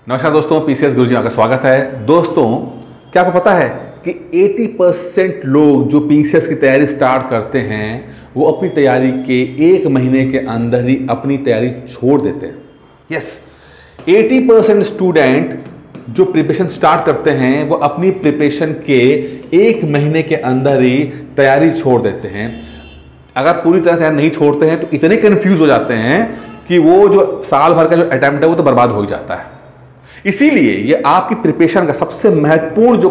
नमस्कार दोस्तों, पीसीएस गुरुजी आपका स्वागत है। दोस्तों, क्या आपको पता है कि 80% लोग जो पीसीएस की तैयारी स्टार्ट करते हैं वो अपनी तैयारी के 1 महीने के अंदर ही अपनी तैयारी छोड़ देते हैं। यस, 80% स्टूडेंट जो प्रिपरेशन स्टार्ट करते हैं वो अपनी प्रिपरेशन के 1 महीने के अंदर ही तैयारी छोड़ देते हैं। अगर पूरी तरह तैयारी नहीं छोड़ते हैं तो इतने कंफ्यूज हो जाते हैं कि वो जो साल भर का जो अटेम्प्ट है वो तो बर्बाद हो ही जाता है। इसीलिए ये आपकी प्रिपरेशन का सबसे महत्वपूर्ण जो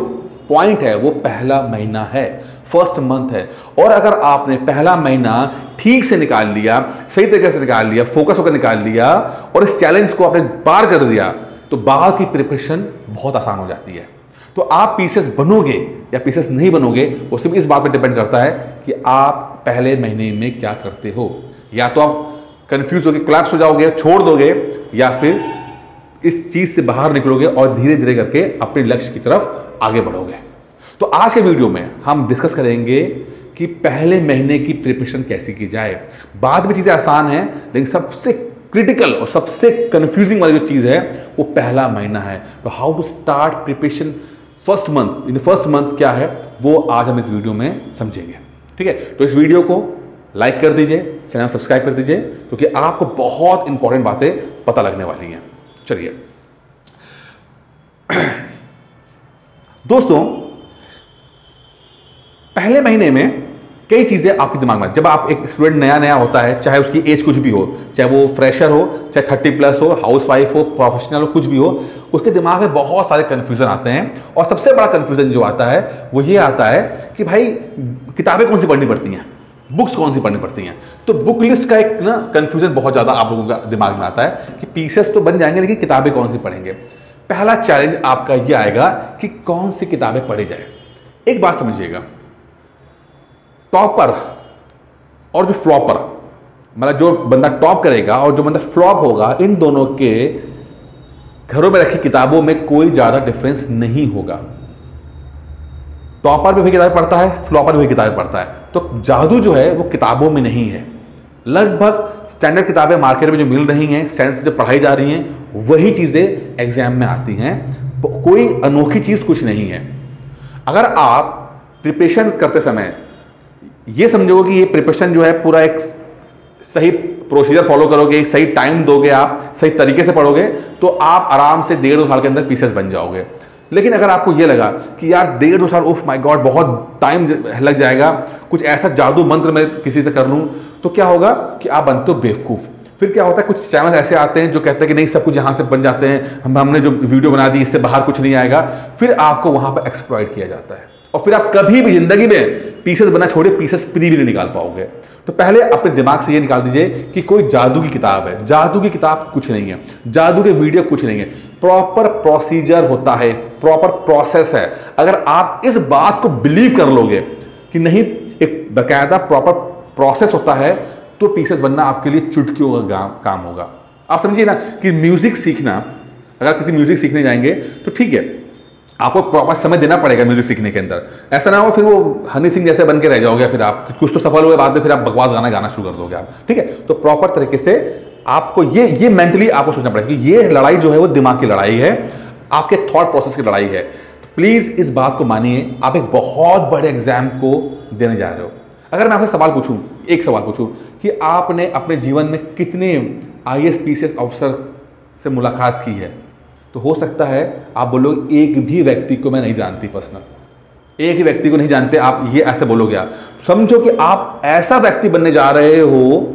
पॉइंट है वो पहला महीना है, फर्स्ट मंथ है। और अगर आपने पहला महीना ठीक से निकाल लिया, सही तरीके से निकाल लिया, फोकस होकर निकाल लिया और इस चैलेंज को आपने पार कर दिया तो बाद की प्रिपरेशन बहुत आसान हो जाती है। तो आप पीसीएस बनोगे या पीसीएस नहीं बनोगे वो सिर्फ इस बात पर डिपेंड करता है कि आप पहले महीने में क्या करते हो। या तो आप कंफ्यूज होकर कोलैप्स हो जाओगे, छोड़ दोगे, या फिर इस चीज से बाहर निकलोगे और धीरे धीरे करके अपने लक्ष्य की तरफ आगे बढ़ोगे। तो आज के वीडियो में हम डिस्कस करेंगे कि पहले महीने की प्रिपरेशन कैसे की जाए। बाद में चीजें आसान हैं, लेकिन सबसे क्रिटिकल और सबसे कंफ्यूजिंग वाली जो चीज है वो पहला महीना है। तो how to start preparation first month, in first month क्या है वो आज हम इस वीडियो में समझेंगे। ठीक है, तो इस वीडियो को लाइक कर दीजिए, चैनल सब्सक्राइब कर दीजिए, क्योंकि आपको बहुत इंपॉर्टेंट बातें पता लगने वाली हैं। चलिए दोस्तों, पहले महीने में कई चीजें आपके दिमाग में, जब आप एक स्टूडेंट नया होता है, चाहे उसकी एज कुछ भी हो, चाहे वो फ्रेशर हो, चाहे 30+ हो, हाउसवाइफ हो, प्रोफेशनल हो, कुछ भी हो, उसके दिमाग में बहुत सारे कंफ्यूजन आते हैं। और सबसे बड़ा कंफ्यूजन जो आता है वो ये आता है कि भाई किताबें कौन सी पढ़नी पड़ती हैं, बुक्स कौन सी पढ़नी पड़ती हैं। तो बुक लिस्ट का एक ना कंफ्यूजन बहुत ज़्यादा आप लोगों का दिमाग में आता है कि पीसीएस तो बन जाएंगे लेकिन किताबें कौन सी पढ़ेंगे। पहला चैलेंज आपका ये आएगा कि कौन सी किताबें पढ़ी जाए। एक बात समझिएगा, टॉपर और जो फ्लॉपर, मतलब जो बंदा टॉप करेगा और जो बंदा फ्लॉप होगा, इन दोनों के घरों में रखी किताबों में कोई ज़्यादा डिफरेंस नहीं होगा। टॉपर भी वही किताबें पढ़ता है, फ्लॉपर भी वही किताबें पढ़ता है। तो जादू जो है वो किताबों में नहीं है। लगभग स्टैंडर्ड किताबें मार्केट में जो मिल रही हैं, स्टैंडर्ड चीज़ें पढ़ाई जा रही हैं, वही चीज़ें एग्जाम में आती हैं। कोई अनोखी चीज़ कुछ नहीं है। अगर आप प्रिपरेशन करते समय ये समझोगे कि ये प्रिपरेशन जो है पूरा एक सही प्रोसीजर फॉलो करोगे, सही टाइम दोगे, आप सही तरीके से पढ़ोगे, तो आप आराम से 1.5-2 साल के अंदर पीसीएस बन जाओगे। लेकिन अगर आपको ये लगा कि यार 1.5-2 साल, ओह माय गॉड, बहुत टाइम लग जाएगा, कुछ ऐसा जादू मंत्र मैं किसी से कर लूँ, तो क्या होगा कि आप बनते हो बेवकूफ़। फिर क्या होता है, कुछ चैनल ऐसे आते हैं जो कहते हैं कि नहीं, सब कुछ यहाँ से बन जाते हैं, हमने जो वीडियो बना दी इससे बाहर कुछ नहीं आएगा। फिर आपको वहाँ पर एक्सप्लॉइट किया जाता है और फिर आप कभी भी जिंदगी में पीसीएस बनना छोड़िए, पीसीएस प्री भी नहीं निकाल पाओगे। तो पहले अपने दिमाग से ये निकाल दीजिए कि कोई जादू की किताब है। जादू की किताब कुछ नहीं है, जादू के वीडियो कुछ नहीं है। प्रॉपर प्रोसीजर होता है, प्रॉपर प्रोसेस है। अगर आप इस बात को बिलीव कर लोगे कि नहीं, एक बाकायदा प्रॉपर प्रोसेस होता है, तो पीसीएस बनना आपके लिए चुटकियों का काम होगा। आप समझिए ना कि म्यूजिक सीखना, अगर किसी म्यूजिक सीखने जाएंगे तो ठीक है, आपको प्रॉपर समय देना पड़ेगा म्यूजिक सीखने के अंदर। ऐसा ना हो फिर वो हनी सिंह जैसे बन के रह जाओगे, फिर आप कुछ तो सफल हुए, बाद में फिर आप बकवास गाना शुरू कर दोगे आप। ठीक है, तो प्रॉपर तरीके से आपको ये मेंटली आपको सोचना पड़ेगा कि ये लड़ाई जो है वो दिमाग की लड़ाई है, आपके थॉट प्रोसेस की लड़ाई है। तो प्लीज इस बात को मानिए, आप एक बहुत बड़े एग्जाम को देने जा रहे हो। अगर मैं आपसे सवाल पूछूं, एक सवाल पूछूं कि आपने अपने जीवन में कितने आईएएस पीसीएस ऑफिसर से मुलाकात की है, तो हो सकता है आप बोलोगे एक भी व्यक्ति को मैं नहीं जानती पर्सनल, एक ही व्यक्ति को नहीं जानते, आप ये ऐसे बोलोगे। आप समझो कि आप ऐसा व्यक्ति बनने जा रहे हो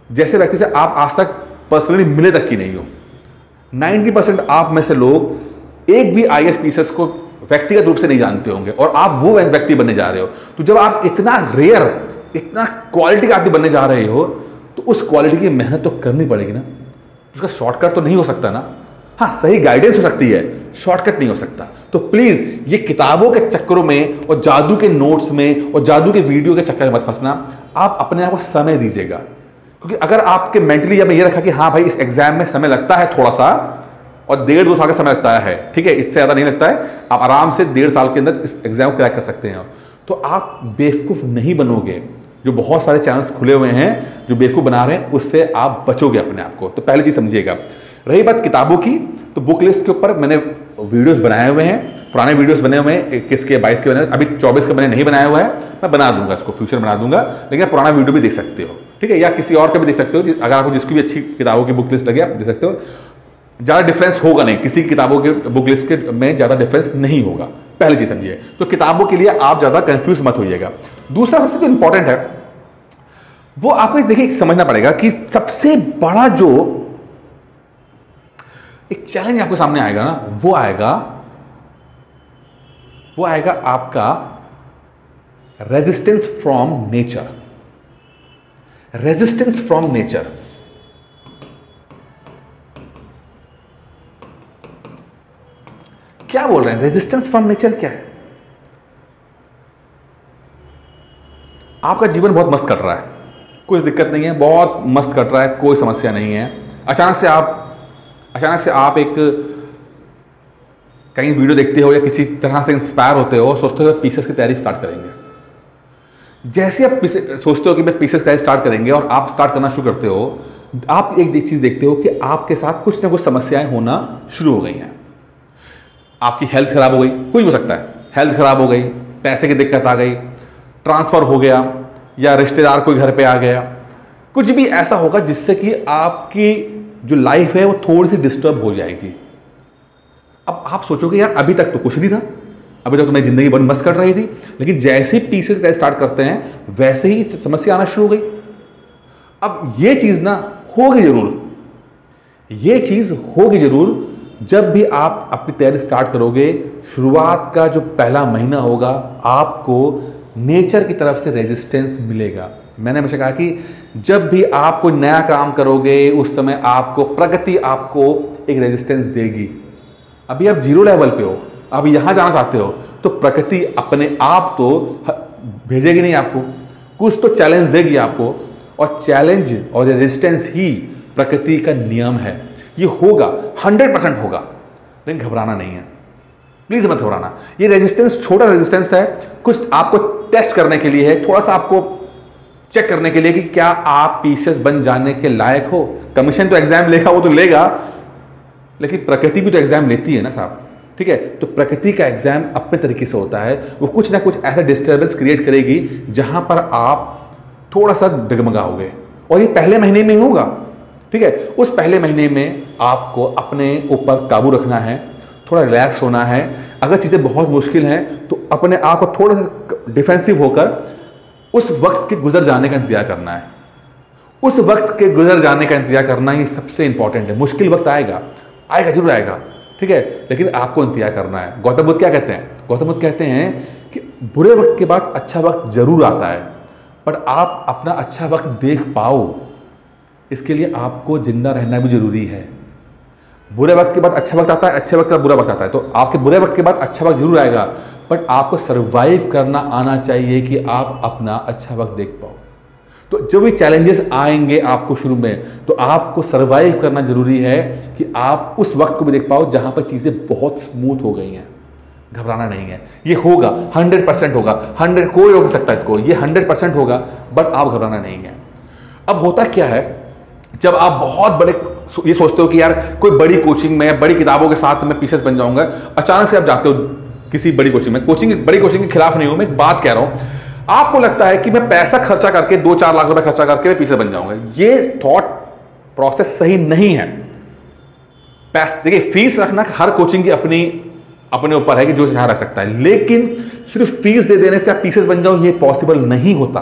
जैसे व्यक्ति से आप आज तक पर्सनली मिले तक की नहीं हो। 90% आप में से लोग एक भी आईएएस पीसीएस को व्यक्तिगत रूप से नहीं जानते होंगे और आप वो व्यक्ति बनने जा रहे हो। तो जब आप इतना रेयर, इतना क्वालिटी का आदमी बनने जा रहे हो, तो उस क्वालिटी की मेहनत तो करनी पड़ेगी ना। उसका शॉर्टकट तो नहीं हो सकता ना। हाँ, सही गाइडेंस हो सकती है, शॉर्टकट नहीं हो सकता। तो प्लीज ये किताबों के चक्करों में और जादू के नोट्स में और जादू के वीडियो के चक्कर में मत फंसना। आप अपने आप को समय दीजिएगा, क्योंकि अगर आपके मेंटली जब ये रखा कि हाँ भाई इस एग्जाम में समय लगता है थोड़ा सा, और 1.5-2 साल का समय लगता है, ठीक है, इससे ज़्यादा नहीं लगता है, आप आराम से 1.5 साल के अंदर इस एग्जाम को क्रैक कर सकते हैं, तो आप बेवकूफ़ नहीं बनोगे। जो बहुत सारे चैनल्स खुले हुए हैं जो बेवकूफ़ बना रहे हैं, उससे आप बचोगे अपने आप को। तो पहली चीज़ समझिएगा। रही बात किताबों की, तो बुक लिस्ट के ऊपर मैंने वीडियोस बनाए हुए हैं, पुराने वीडियोस बने हुए हैं, 21 के 22 के बने, अभी 24 के मैंने नहीं बनाया हुआ है, मैं बना दूंगा इसको, फ्यूचर बना दूंगा, लेकिन पुराना वीडियो भी देख सकते हो, ठीक है, या किसी और का भी देख सकते हो, अगर आपको जिसकी भी अच्छी किताबों की बुक लिस्ट लगे आप देख सकते हो। ज़्यादा डिफरेंस होगा नहीं, किसी किताबों के बुक लिस्ट के में ज़्यादा डिफरेंस नहीं होगा, पहली चीज़ समझिए। तो किताबों के लिए आप ज़्यादा कंफ्यूज मत होइएगा। दूसरा सबसे जो इंपॉर्टेंट है वो आपको देखिए समझना पड़ेगा कि सबसे बड़ा जो एक चैलेंज आपके सामने आएगा ना, वो आएगा आपका resistance from nature. Resistance from nature, क्या बोल रहे हैं? रेजिस्टेंस फ्रॉम नेचर क्या है? आपका जीवन बहुत मस्त कट रहा है, कुछ दिक्कत नहीं है, बहुत मस्त कट रहा है, कोई समस्या नहीं है। अचानक से आप एक कहीं वीडियो देखते हो या किसी तरह से इंस्पायर होते हो, सोचते हो पीसेस की तैयारी स्टार्ट करेंगे। जैसे आप सोचते हो कि मैं पीसेस की तैयारी स्टार्ट करेंगे और आप स्टार्ट करना शुरू करते हो, आप एक चीज़ देखते हो कि आपके साथ कुछ ना कुछ समस्याएं होना शुरू हो गई हैं। आपकी हेल्थ खराब हो गई, कुछ हो सकता है, हेल्थ खराब हो गई, पैसे की दिक्कत आ गई, ट्रांसफ़र हो गया, या रिश्तेदार कोई घर पे आ गया, कुछ भी ऐसा होगा जिससे कि आपकी जो लाइफ है वो थोड़ी सी डिस्टर्ब हो जाएगी। अब आप सोचोगे यार अभी तक तो कुछ नहीं था, अभी तक तो मेरी जिंदगी बड़ी मस्त कट रही थी, लेकिन जैसे ही पीसेस स्टार्ट करते हैं वैसे ही समस्या आना शुरू हो गई। अब ये चीज़ ना होगी जरूर, ये चीज़ होगी जरूर जब भी आप अपनी तैयारी स्टार्ट करोगे। शुरुआत का जो पहला महीना होगा आपको नेचर की तरफ से रेजिस्टेंस मिलेगा। मैंने हमेशा कहा कि जब भी आप कोई नया काम करोगे उस समय आपको प्रकृति आपको एक रेजिस्टेंस देगी। अभी आप जीरो लेवल पे हो, आप यहां जाना चाहते हो, तो प्रकृति अपने आप तो भेजेगी नहीं आपको, कुछ तो चैलेंज देगी आपको, और चैलेंज और रेजिस्टेंस ही प्रकृति का नियम है। ये होगा, 100% होगा, लेकिन घबराना नहीं है, प्लीज मत घबराना। ये रेजिस्टेंस छोटा रेजिस्टेंस है, कुछ आपको टेस्ट करने के लिए है, थोड़ा सा आपको चेक करने के लिए कि क्या आप पीसेस बन जाने के लायक हो। कमीशन तो एग्जाम लेगा, वो तो लेगा, लेकिन प्रकृति भी तो एग्जाम लेती है ना साहब, ठीक है। तो प्रकृति का एग्जाम अपने तरीके से होता है, वो कुछ ना कुछ ऐसा डिस्टर्बेंस क्रिएट करेगी जहां पर आप थोड़ा सा डगमगाओगे, और ये पहले महीने में ही होगा, ठीक है। उस पहले महीने में आपको अपने ऊपर काबू रखना है, थोड़ा रिलैक्स होना है। अगर चीज़ें बहुत मुश्किल हैं तो अपने आप को थोड़ा सा डिफेंसिव होकर उस वक्त के गुजर जाने का इंतजार करना है। उस वक्त के गुजर जाने का इंतजार करना ही सबसे इंपॉर्टेंट है। मुश्किल वक्त आएगा, आएगा जरूर आएगा, ठीक है, लेकिन आपको इंतजार करना है। गौतम बुद्ध क्या कहते हैं? गौतम बुद्ध कहते हैं कि बुरे वक्त के बाद अच्छा वक्त जरूर आता है, पर आप अपना अच्छा वक्त देख पाओ इसके लिए आपको जिंदा रहना भी जरूरी है। बुरे वक्त के बाद अच्छा वक्त आता है, अच्छे वक्त का बुरा वक्त आता है, तो आपके बुरे वक्त के बाद अच्छा वक्त जरूर आएगा, बट आपको सरवाइव करना आना चाहिए कि आप अपना अच्छा वक्त देख पाओ। तो जो भी चैलेंजेस आएंगे आपको शुरू में, तो आपको सरवाइव करना जरूरी है कि आप उस वक्त को भी देख पाओ जहां पर चीज़ें बहुत स्मूथ हो गई हैं। घबराना नहीं है, ये होगा, 100% होगा, 100 कोई रोक सकता है इसको, ये 100% होगा, बट आप घबराना नहीं है। अब होता क्या है, जब आप बहुत बड़े ये सोचते हो कि यार कोई बड़ी कोचिंग में, बड़ी किताबों के साथ मैं पीसेस बन जाऊंगा, अचानक से आप जाते हो किसी बड़ी कोचिंग में, बड़ी कोचिंग के खिलाफ नहीं हूं मैं, एक बात कह रहा हूं, आपको लगता है कि मैं पैसा खर्चा करके 2-4 लाख रुपए खर्चा करके मैं पीसेस बन जाऊंगा। ये थॉट प्रोसेस सही नहीं है। देखिए, फीस रखना हर कोचिंग की अपने ऊपर है कि जो यहाँ रख सकता है, लेकिन सिर्फ फीस दे देने से आप पीसेस बन जाओ, ये पॉसिबल नहीं होता,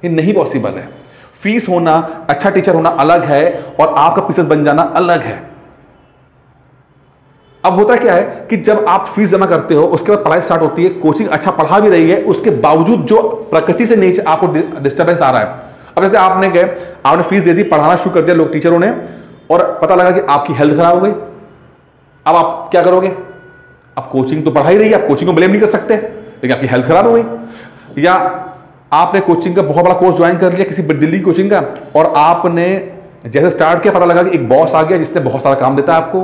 ये नहीं पॉसिबल है। फीस होना, अच्छा टीचर होना अलग है, और आपका पीसेस बन जाना अलग है। अब होता क्या है कि जब आप फीस जमा करते हो, उसके बाद पढ़ाई स्टार्ट होती है, कोचिंग अच्छा पढ़ा भी रही है, उसके बावजूद जो प्रकृति से नीचे आपको डिस्टर्बेंस आ रहा है। अब जैसे आपने फीस दे दी, पढ़ाना शुरू कर दिया लोग, टीचरों ने, और पता लगा कि आपकी हेल्थ खराब हो गई। अब आप क्या करोगे? अब कोचिंग तो पढ़ा ही रही है, आप कोचिंग को ब्लेम नहीं कर सकते, लेकिन आपकी हेल्थ खराब हो गई। या आपने कोचिंग का बहुत बड़ा कोर्स ज्वाइन कर लिया किसी दिल्ली कोचिंग का, और आपने जैसे स्टार्ट किया पता लगा कि एक बॉस आ गया जिसने बहुत सारा काम देता है आपको,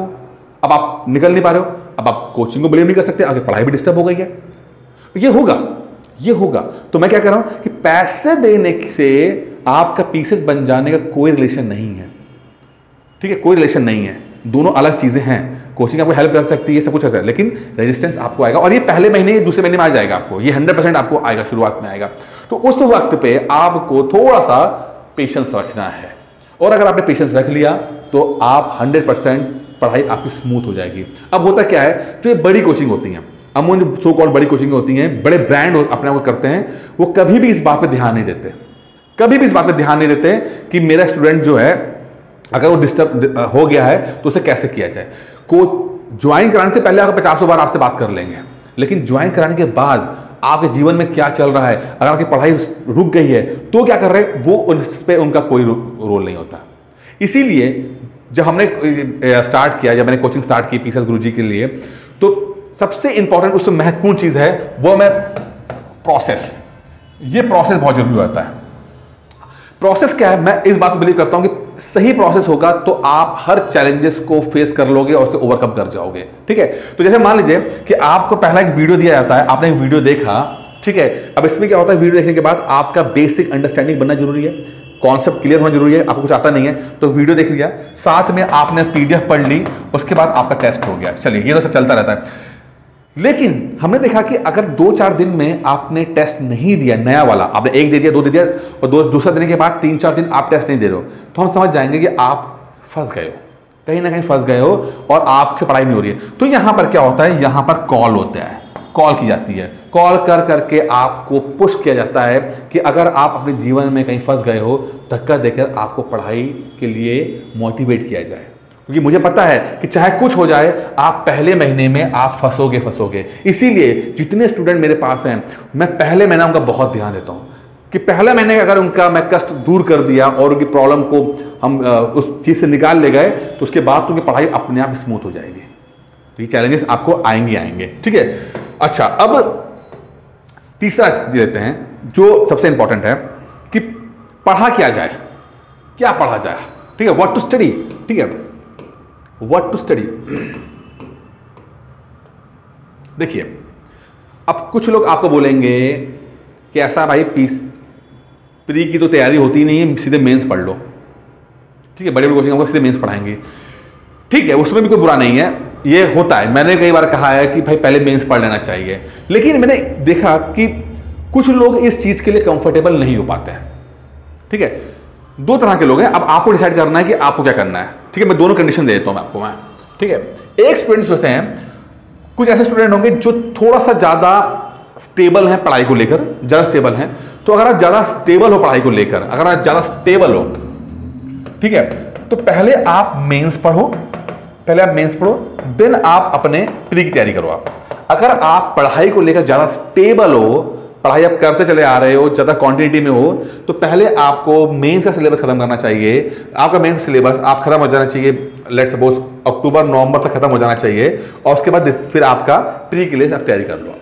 अब आप निकल नहीं पा रहे हो, अब आप कोचिंग को ब्लेम नहीं कर सकते, आगे पढ़ाई भी डिस्टर्ब हो गई है। ये होगा। तो मैं क्या कह रहा हूं कि पैसे देने से आपका पीसेस बन जाने का कोई रिलेशन नहीं है, ठीक है, कोई रिलेशन नहीं है, दोनों अलग चीजें हैं। कोचिंग आपको हेल्प कर सकती है, सब कुछ ऐसा है, लेकिन रेजिस्टेंस आपको आएगा और ये पहले महीने दूसरे महीने में आ जाएगा आपको, ये 100% आपको आएगा, शुरुआत में आएगा। तो उस वक्त पे आपको थोड़ा सा पेशेंस रखना है, और अगर आपने पेशेंस रख लिया तो आप 100% पढ़ाई आपकी स्मूथ हो जाएगी। अब होता क्या है, जो ये बड़ी कोचिंग होती हैं, अमून जो सो कॉल्ड बड़ी कोचिंग होती हैं, बड़े ब्रांड अपने आप को करते हैं, वो कभी भी इस बात पे ध्यान नहीं देते, कभी भी इस बात पे ध्यान नहीं देते कि मेरा स्टूडेंट जो है अगर वो डिस्टर्ब हो गया है तो उसे कैसे किया जाए। को ज्वाइन कराने से पहले अगर 50 बार आपसे बात कर लेंगे, लेकिन ज्वाइन कराने के बाद आपके जीवन में क्या चल रहा है, अगर आपकी पढ़ाई रुक गई है तो क्या कर रहे हैं, वो उस पर उनका कोई रोल नहीं होता। इसीलिए जब हमने स्टार्ट किया, जब मैंने कोचिंग स्टार्ट की पीएसएस गुरुजी के लिए, तो सबसे इंपॉर्टेंट उसमें महत्वपूर्ण चीज है वो मैं प्रोसेस, ये प्रोसेस बहुत जरूरी होता है। प्रोसेस क्या है, मैं इस बात को बिलीव करता हूं कि सही प्रोसेस होगा तो आप हर चैलेंजेस को फेस कर लोगे और उसे ओवरकम कर जाओगे। ठीक है, तो जैसे मान लीजिए कि आपको पहला एक वीडियो दिया जाता है, आपने एक वीडियो देखा, ठीक है, अब इसमें क्या होता है, वीडियो देखने के बाद आपका बेसिक अंडरस्टैंडिंग बनना जरूरी है, कॉन्सेप्ट क्लियर होना जरूरी है। आपको कुछ आता नहीं है तो वीडियो देख लिया, साथ में आपने पीडीएफ पढ़ ली, उसके बाद आपका टेस्ट हो गया। चलिए, ये तो सब चलता रहता है। लेकिन हमने देखा कि अगर 2-4 दिन में आपने टेस्ट नहीं दिया, नया वाला आपने एक दे दिया, 2 दे दिया, और दूसरा देने के बाद 3-4 दिन आप टेस्ट नहीं दे रहे हो, तो हम समझ जाएंगे कि आप फंस गए हो, कहीं ना कहीं फंस गए हो और आपसे पढ़ाई नहीं हो रही है। तो यहां पर क्या होता है, यहां पर कॉल होता है, कॉल की जाती है, कॉल कर करके आपको पुश किया जाता है कि अगर आप अपने जीवन में कहीं फंस गए हो, धक्का देकर आपको पढ़ाई के लिए मोटिवेट किया जाए। क्योंकि मुझे पता है कि चाहे कुछ हो जाए, आप पहले महीने में आप फंसोगे। इसीलिए जितने स्टूडेंट मेरे पास हैं, मैं पहले महीना उनका बहुत ध्यान देता हूं कि पहले महीने अगर उनका मैं कष्ट दूर कर दिया और उनकी प्रॉब्लम को हम उस चीज से निकाल ले गए, तो उसके बाद तो उनकी पढ़ाई अपने आप स्मूथ हो जाएगी। तो ये चैलेंजेस आपको आएंगे। ठीक है, अच्छा, अब तीसरा लेते हैं जो सबसे इंपॉर्टेंट है कि पढ़ा क्या जाए, क्या पढ़ा जाए। ठीक है, व्हाट टू स्टडी। ठीक है, व्हाट टू स्टडी। देखिए, अब कुछ लोग आपको बोलेंगे कि ऐसा भाई प्री की तो तैयारी होती नहीं है, सीधे मेंस पढ़ लो। ठीक है, बड़े बड़े कोचिंग आपको सीधे मेंस पढ़ाएंगे। ठीक है, उसमें भी कोई बुरा नहीं है, ये होता है। मैंने कई बार कहा है कि भाई पहले मेंस पढ़ लेना चाहिए, लेकिन मैंने देखा कि कुछ लोग इस चीज के लिए कंफर्टेबल नहीं हो पाते हैं। ठीक है, 2 तरह के लोग हैं। अब आपको डिसाइड करना है कि आपको क्या करना है। ठीक है, मैं दोनों कंडीशन दे देता हूं आपको मैं। ठीक है, एक स्टूडेंट जैसे हैं, कुछ ऐसे स्टूडेंट होंगे जो थोड़ा सा ज्यादा स्टेबल हैं पढ़ाई को लेकर, ज्यादा स्टेबल हैं। तो अगर आप ज्यादा स्टेबल हो पढ़ाई को लेकर, अगर आप ज्यादा स्टेबल हो, ठीक है, तो पहले आप मेंस पढ़ो, देन आप अपने प्री की तैयारी करो। आप अगर आप पढ़ाई को लेकर ज्यादा स्टेबल हो, पढ़ाई आप करते चले आ रहे हो, ज्यादा क्वांटिटी में हो, तो पहले आपको मेंस का सिलेबस खत्म करना चाहिए। आपका मेंस सिलेबस आप खत्म हो जाना चाहिए, लेट्स सपोज अक्टूबर-नवंबर तक खत्म हो जाना चाहिए, और उसके बाद फिर आपका प्री के लिए आप तैयारी कर लो।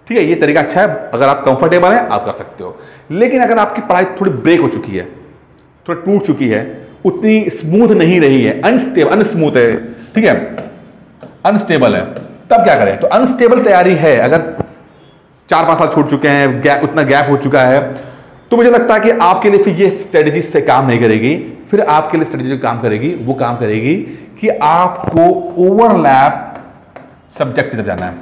ठीक है, ये तरीका अच्छा है। अगर आप कंफर्टेबल हैं आप कर सकते हो। लेकिन अगर आपकी पढ़ाई थोड़ी ब्रेक हो चुकी है, थोड़ी टूट चुकी है, उतनी स्मूथ नहीं रही है, अनस्मूथ है, ठीक है, अनस्टेबल है, तब क्या करें। तो अनस्टेबल तैयारी है, अगर 4-5 साल छूट चुके हैं, उतना गैप हो चुका है, तो मुझे लगता है कि आपके लिए फिर ये स्ट्रेटेजी से काम नहीं करेगी। फिर आपके लिए स्ट्रेटेजी काम करेगी, वो काम करेगी कि आपको ओवरलैप सब्जेक्ट की तरफ जाना है।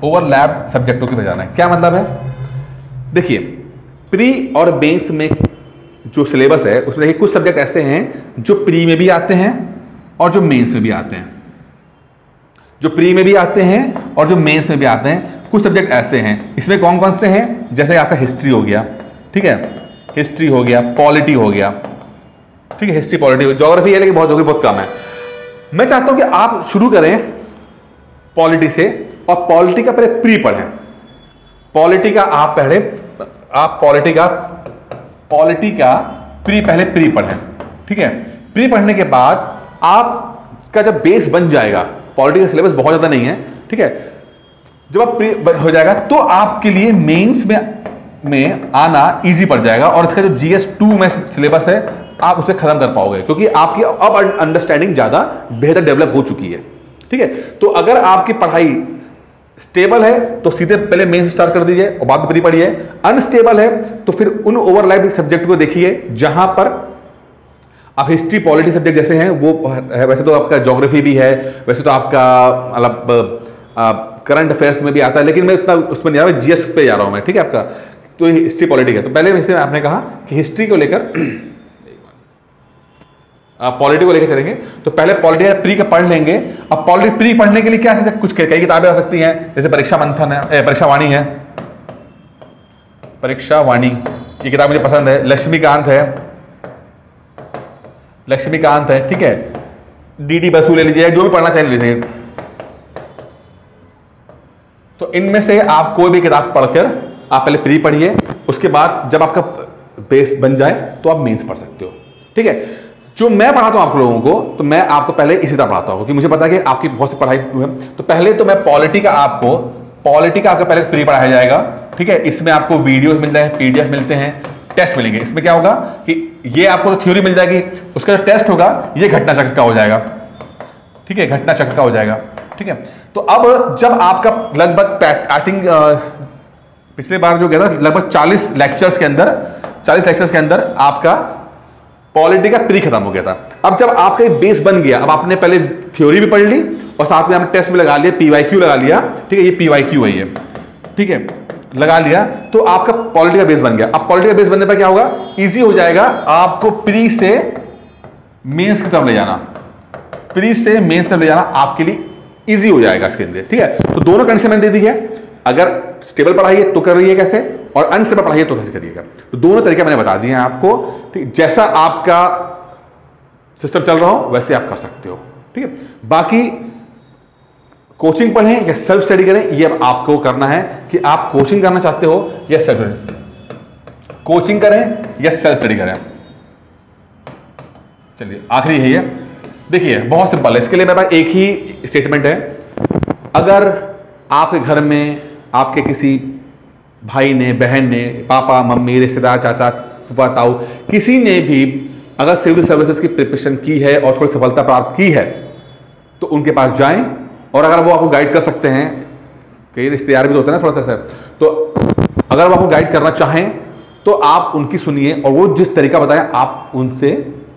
ओवरलैप सब्जेक्टों की तरफ जाना है। क्या मतलब है? देखिए, प्री और मेंस में जो सिलेबस है उसमें देखिए कुछ सब्जेक्ट ऐसे हैं जो प्री में भी आते हैं और जो मेंस में भी आते हैं। जो प्री में भी आते हैं और जो मेंस में भी आते हैं। कुछ सब्जेक्ट ऐसे हैं, इसमें कौन कौन से हैं, जैसे आपका हिस्ट्री हो गया, ठीक है, हिस्ट्री हो गया, पॉलिटी हो गया, ठीक है, हिस्ट्री पॉलिटी, ज्योग्राफी है लेकिन ज्योग्राफी बहुत कम है। मैं चाहता हूं कि आप शुरू करें पॉलिटी से, और पॉलिटी का पहले प्री पढ़ें। पॉलिटी का आप पॉलिटी का पहले प्री पढ़ें। ठीक है, प्री पढ़ने के बाद आपका जब बेस बन जाएगा, पॉलिटी का सिलेबस बहुत ज्यादा नहीं है, ठीक है, जब आप प्री हो जाएगा तो आपके लिए मेंस में आना इजी पड़ जाएगा, और इसका जो GS2 में सिलेबस है आप उसे खत्म कर पाओगे, क्योंकि आपकी अब अंडरस्टैंडिंग ज्यादा बेहतर डेवलप हो चुकी है। ठीक है, तो अगर आपकी पढ़ाई स्टेबल है तो सीधे पहले मेंस स्टार्ट कर दीजिए और बाद में प्री पढ़िए। अनस्टेबल है तो फिर उन ओवरलैपिंग सब्जेक्ट को देखिए जहां पर आप हिस्ट्री पॉलिटी सब्जेक्ट जैसे हैं वो है, वैसे तो आपका ज्योग्राफी भी है, वैसे तो आपका मतलब करंट अफेयर्स में भी आता है, लेकिन मैं इतना उसमें नहीं आ रहा, जीएस पे जा रहा हूँ मैं, ठीक है आपका। तो हिस्ट्री पॉलिटी है, तो पहले वैसे आपने कहा कि हिस्ट्री को लेकर पॉलिटी को लेकर चलेंगे, तो पहले पॉलिटी प्री का पढ़ लेंगे। अब पॉलिटी प्री पढ़ने के लिए क्या है, कुछ कई किताबें आ सकती हैं, जैसे परीक्षा मंथन है, परीक्षा वाणी है, परीक्षा वाणी ये किताब मुझे पसंद है, लक्ष्मीकांत है, लक्ष्मीकांत है, ठीक है, डीडी बसु ले लीजिए, जो भी पढ़ना चाहिए लीजिए। तो इनमें से आप कोई भी किताब पढ़कर आप पहले प्री पढ़िए, उसके बाद जब आपका बेस बन जाए तो आप मेंस पढ़ सकते हो, ठीक है। जो मैं पढ़ाता हूं आप लोगों को, तो मैं आपको पहले इसी तरह पढ़ाता हूं, क्योंकि मुझे पता है कि आपकी बहुत सी पढ़ाई है। तो पहले तो मैं पॉलिटी का आपको पहले प्री पढ़ाया जाएगा, ठीक है। इसमें आपको वीडियो मिल जाए, पीडीएफ मिलते हैं, टेस्ट मिलेंगे। इसमें क्या होगा कि ये आपको थ्योरी मिल जाएगी, उसका जो टेस्ट होगा ये घटना चक्र का हो जाएगा, ठीक है, घटना चक्र का हो जाएगा, ठीक है। तो अब जब आपका लगभग आई थिंक पिछले बार जो गया था लगभग 40 लेक्चर्स के अंदर आपका पॉलिटी का प्री खत्म हो गया था। अब जब आपका एक बेस बन गया, अब आपने पहले थ्योरी भी पढ़ ली और साथ में आपने टेस्ट भी लगा लिया, पीवाईक्यू लगा लिया, ठीक है, ये पीवाईक्यू है ये, ठीक है, लगा लिया, तो आपका पॉलिटी का बेस बन गया। अब पॉलिटी का बेस बनने पर क्या होगा, इजी हो जाएगा आपको प्री से मेंस की तरफ ले जाना, प्री से मेंस की तरफ ले जाना आपके लिए इजी हो जाएगा इसके अंदर, ठीक है। तो दोनों कंडीशन मैंने दे दी है, अगर स्टेबल पढ़ाई है तो कर रही है कैसे, और अनस्टेबल पढ़ाई है तो कैसे करिएगा। तो दोनों तरीके मैंने बता दिए हैं आपको, ठीक, जैसा आपका सिस्टम चल रहा हो वैसे आप कर सकते हो, ठीक है। बाकी कोचिंग पढ़ें या सेल्फ स्टडी करें, ये अब आपको करना है कि आप कोचिंग करना चाहते हो या सेल्फ स्टडी, कोचिंग करें या सेल्फ स्टडी करें। चलिए आखिरी है ये, देखिए बहुत सिंपल है, इसके लिए मेरे पास एक ही स्टेटमेंट है। अगर आपके घर में आपके किसी भाई ने, बहन ने, पापा मम्मी, रिश्तेदार, चाचा फूफा ताऊ, किसी ने भी अगर सिविल सर्विसेज की प्रिपरेशन की है और थोड़ी सफलता प्राप्त की है, तो उनके पास जाएं, और अगर वो आपको गाइड कर सकते हैं, कई रिश्तेदार भी तो होते हैं ना थोड़ा सा, तो अगर वो आपको गाइड करना चाहें तो आप उनकी सुनिए, और वो जिस तरीका बताएं आप उनसे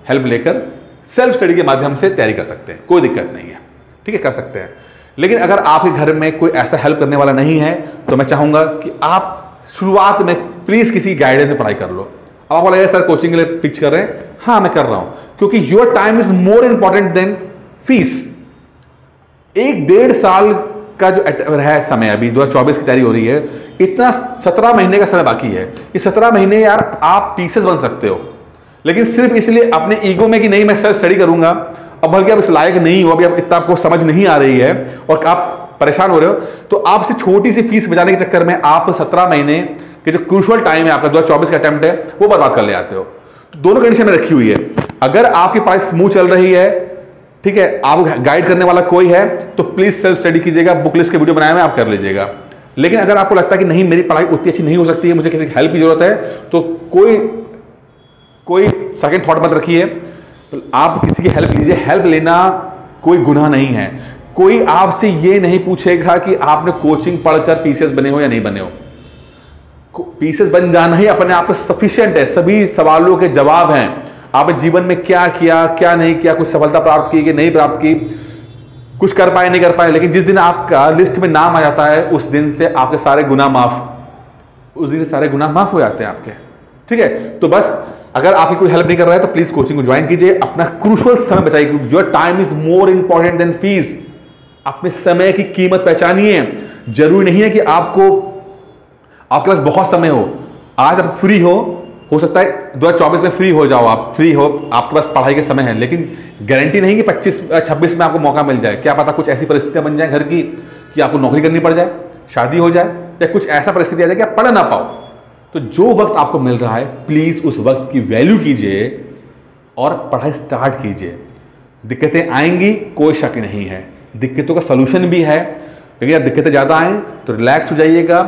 हेल्प लेकर सेल्फ स्टडी के माध्यम से तैयारी कर सकते हैं, कोई दिक्कत नहीं है, ठीक है, कर सकते हैं। लेकिन अगर आपके घर में कोई ऐसा हेल्प करने वाला नहीं है, तो मैं चाहूंगा कि आप शुरुआत में प्लीज किसी गाइडेंस से पढ़ाई कर लो। अब आपको लगेगा सर कोचिंग के लिए पिच कर रहे हैं, हाँ मैं कर रहा हूं, क्योंकि your time is more important than fees. 1-1.5 साल का जो है समय, अभी 2024 की तैयारी हो रही है, इतना 17 महीने का समय बाकी है। ये 17 महीने यार आप पीसेस बन सकते हो, लेकिन सिर्फ इसलिए अपने ईगो में कि नहीं मैं सेल्फ स्टडी करूंगा, अब बल्कि आप इस लायक नहीं हो, अभी आप इतना आपको समझ नहीं आ रही है और आप परेशान हो रहे हो, तो आपसे छोटी सी फीस बचाने के चक्कर में आप 17 महीने के जो क्रूशियल टाइम है आपका 2024 का अटेम्प्ट है वो बर्बाद कर ले आते हो। तो दोनों कंडीशन में रखी हुई है। अगर आपकी पढ़ाई स्मूथ चल रही है, ठीक है, आप गाइड करने वाला कोई है, तो प्लीज सेल्फ स्टडी कीजिएगा, बुक लिस्ट के वीडियो बनाए हुए आप कर लीजिएगा। लेकिन अगर आपको लगता है कि नहीं मेरी पढ़ाई उतनी अच्छी नहीं हो सकती है, मुझे किसी की हेल्प की जरूरत है, तो कोई सेकंड थॉट मत रखिए, तो आप किसी की हेल्प लीजिए। हेल्प लेना कोई गुनाह नहीं है। कोई आपसे ये नहीं पूछेगा कि आपने कोचिंग पढ़कर पीसीएस बने हो या नहीं बने हो। पीसीएस बन जाना ही अपने आप में सफिशिएंट है, सभी सवालों के जवाब हैं। आपने जीवन में क्या किया, क्या नहीं किया, कुछ सफलता प्राप्त की कि नहीं प्राप्त की, कुछ कर पाए नहीं कर पाए, लेकिन जिस दिन आपका लिस्ट में नाम आ जाता है उस दिन से आपके सारे गुनाह माफ, उस दिन से सारे गुनाह माफ हो जाते हैं आपके, ठीक है। तो बस अगर आपकी कोई हेल्प नहीं कर रहा है तो प्लीज कोचिंग को ज्वाइन कीजिए, अपना क्रूशियल समय बचाइए। Your time is more important than fees. अपने समय की कीमत पहचानिए। जरूरी नहीं है कि आपके पास बहुत समय हो। आज आप फ्री हो सकता है 2024 में फ्री हो जाओ, आप फ्री हो, आपके पास पढ़ाई के समय है, लेकिन गारंटी नहीं कि 25-26 में आपको मौका मिल जाए। क्या पता कुछ ऐसी परिस्थितियां बन जाए घर की कि आपको नौकरी करनी पड़ जाए, शादी हो जाए, या कुछ ऐसा परिस्थिति आ जाए कि आप पढ़ ना पाओ। तो जो वक्त आपको मिल रहा है प्लीज उस वक्त की वैल्यू कीजिए और पढ़ाई स्टार्ट कीजिए। दिक्कतें आएंगी, कोई शक नहीं है, दिक्कतों का सलूशन भी है, लेकिन अगर दिक्कतें ज़्यादा आएँ तो रिलैक्स हो जाइएगा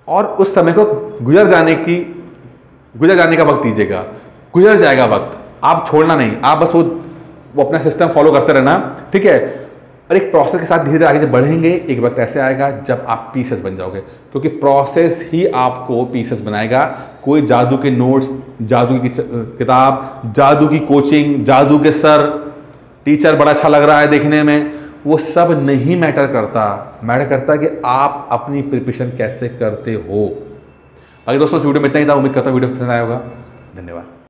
और उस समय को गुजर जाने का वक्त दीजिएगा। गुजर जाएगा वक्त, आप छोड़ना नहीं, आप बस वो अपना सिस्टम फॉलो करते रहना, ठीक है। और एक प्रोसेस के साथ धीरे धीरे आगे जब बढ़ेंगे, एक वक्त ऐसे आएगा जब आप पीसेस बन जाओगे, क्योंकि प्रोसेस ही आपको पीसेस बनाएगा। कोई जादू के नोट्स, जादू की किताब, जादू की कोचिंग, जादू के सर, टीचर बड़ा अच्छा लग रहा है देखने में, वो सब नहीं मैटर करता। मैटर करता है कि आप अपनी प्रिपरेशन कैसे करते हो। अगर दोस्तों इस वीडियो में इतना ही था, उम्मीद करता हूँ वीडियो पसंद आया होगा। धन्यवाद।